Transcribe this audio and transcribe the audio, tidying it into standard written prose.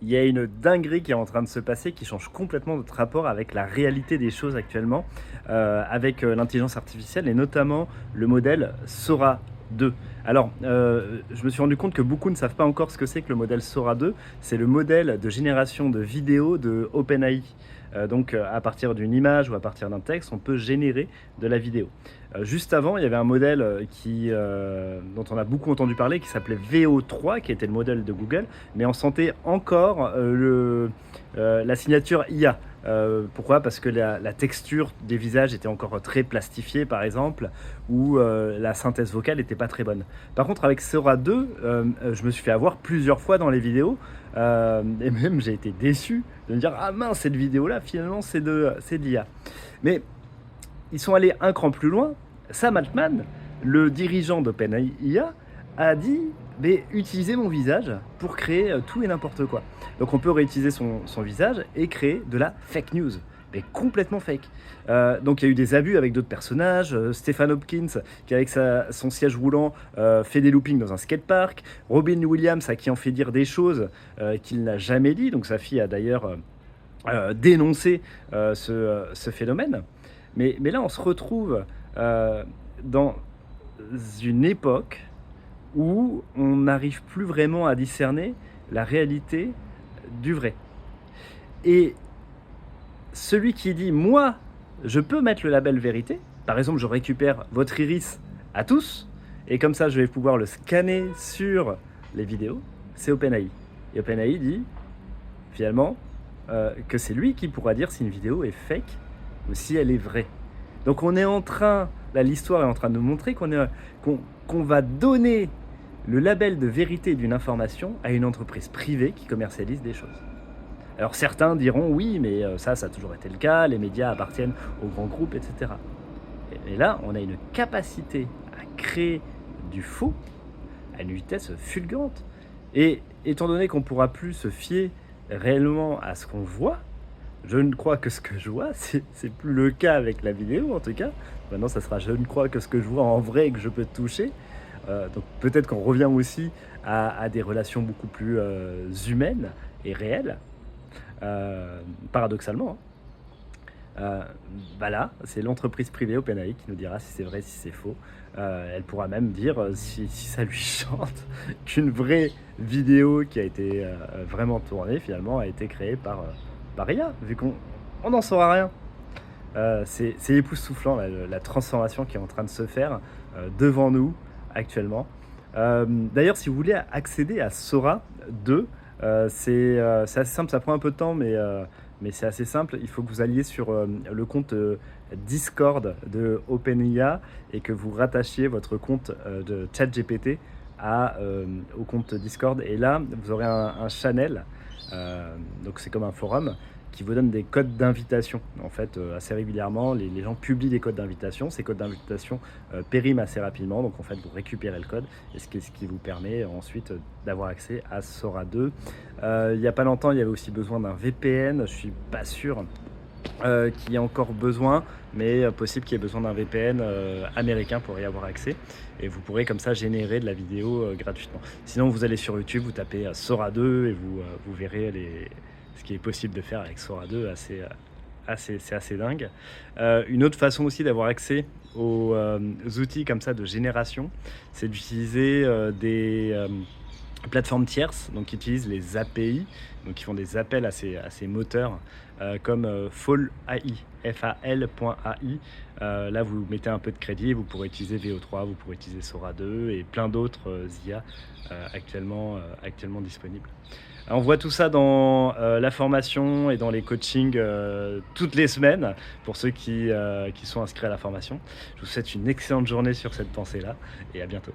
Il y a une dinguerie qui est en train de se passer, qui change complètement notre rapport avec la réalité des choses actuellement, avec, l'intelligence artificielle et notamment le modèle Sora 2. Alors, je me suis rendu compte que beaucoup ne savent pas encore ce que c'est que le modèle Sora 2. C'est le modèle de génération de vidéos de OpenAI. Donc, à partir d'une image ou à partir d'un texte, on peut générer de la vidéo. Juste avant, il y avait un modèle, dont on a beaucoup entendu parler, qui s'appelait VO3, qui était le modèle de Google, mais on sentait encore la signature IA. Pourquoi? Parce que la texture des visages était encore très plastifiée, par exemple, ou la synthèse vocale n'était pas très bonne. Par contre, avec Sora 2, je me suis fait avoir plusieurs fois dans les vidéos, et même j'ai été déçu de me dire ah mince, cette vidéo-là, finalement, c'est de l'IA. Mais ils sont allés un cran plus loin. Sam Altman, le dirigeant d'OpenAI, a dit mais utilisez mon visage pour créer tout et n'importe quoi. Donc on peut réutiliser son visage et créer de la fake news, mais complètement fake. Donc il y a eu des abus avec d'autres personnages. Stephen Hopkins, qui avec son siège roulant fait des loopings dans un skatepark. Robin Williams, à qui on fait dire des choses qu'il n'a jamais dit. Donc sa fille a d'ailleurs dénoncé ce phénomène. Mais là, on se retrouve dans une époque où on n'arrive plus vraiment à discerner la réalité du vrai. Et celui qui dit, moi, je peux mettre le label vérité, par exemple, je récupère votre iris à tous, et comme ça, je vais pouvoir le scanner sur les vidéos, c'est OpenAI. Et OpenAI dit, finalement, que c'est lui qui pourra dire si une vidéo est fake ou si elle est vraie. Donc on est en train, là l'histoire est en train de nous montrer qu'on va donner le label de vérité d'une information à une entreprise privée qui commercialise des choses. Alors certains diront oui, mais ça a toujours été le cas, les médias appartiennent aux grands groupes, etc. Et là, on a une capacité à créer du faux à une vitesse fulgurante. Et étant donné qu'on ne pourra plus se fier réellement à ce qu'on voit, je ne crois que ce que je vois, c'est plus le cas avec la vidéo en tout cas. Maintenant, ça sera je ne crois que ce que je vois en vrai et que je peux toucher. Donc peut-être qu'on revient aussi à des relations beaucoup plus humaines et réelles, paradoxalement. Bah là, c'est l'entreprise privée OpenAI qui nous dira si c'est vrai, si c'est faux. Elle pourra même dire si ça lui chante qu'une vraie vidéo qui a été vraiment tournée finalement a été créée par IA, vu qu'on n'en saura rien. C'est époustouflant la transformation qui est en train de se faire devant nous actuellement. D'ailleurs, si vous voulez accéder à Sora 2, c'est assez simple, ça prend un peu de temps, mais c'est assez simple. Il faut que vous alliez sur le compte Discord de OpenIA et que vous rattachiez votre compte de ChatGPT au compte Discord. Et là, vous aurez un channel, donc c'est comme un forum, qui vous donne des codes d'invitation. En fait, assez régulièrement, les gens publient des codes d'invitation. Ces codes d'invitation périment assez rapidement. Donc, en fait, vous récupérez le code, et ce qui vous permet ensuite d'avoir accès à Sora 2. Il n'y a pas longtemps, il y avait aussi besoin d'un VPN. Je suis pas sûr qu'il y ait encore besoin, mais possible qu'il y ait besoin d'un VPN américain pour y avoir accès. Et vous pourrez comme ça générer de la vidéo gratuitement. Sinon, vous allez sur YouTube, vous tapez Sora 2 et vous verrez ce qui est possible de faire avec Sora 2, c'est assez dingue. Une autre façon aussi d'avoir accès aux outils comme ça de génération, c'est d'utiliser des plateformes tierces, donc qui utilisent les API, donc qui font des appels à ces moteurs, comme Fal.ai, FAL.ai. Là, vous mettez un peu de crédit, vous pourrez utiliser VO3, vous pourrez utiliser Sora 2 et plein d'autres IA actuellement disponibles. On voit tout ça dans la formation et dans les coachings toutes les semaines pour ceux qui sont inscrits à la formation. Je vous souhaite une excellente journée sur cette pensée-là et à bientôt.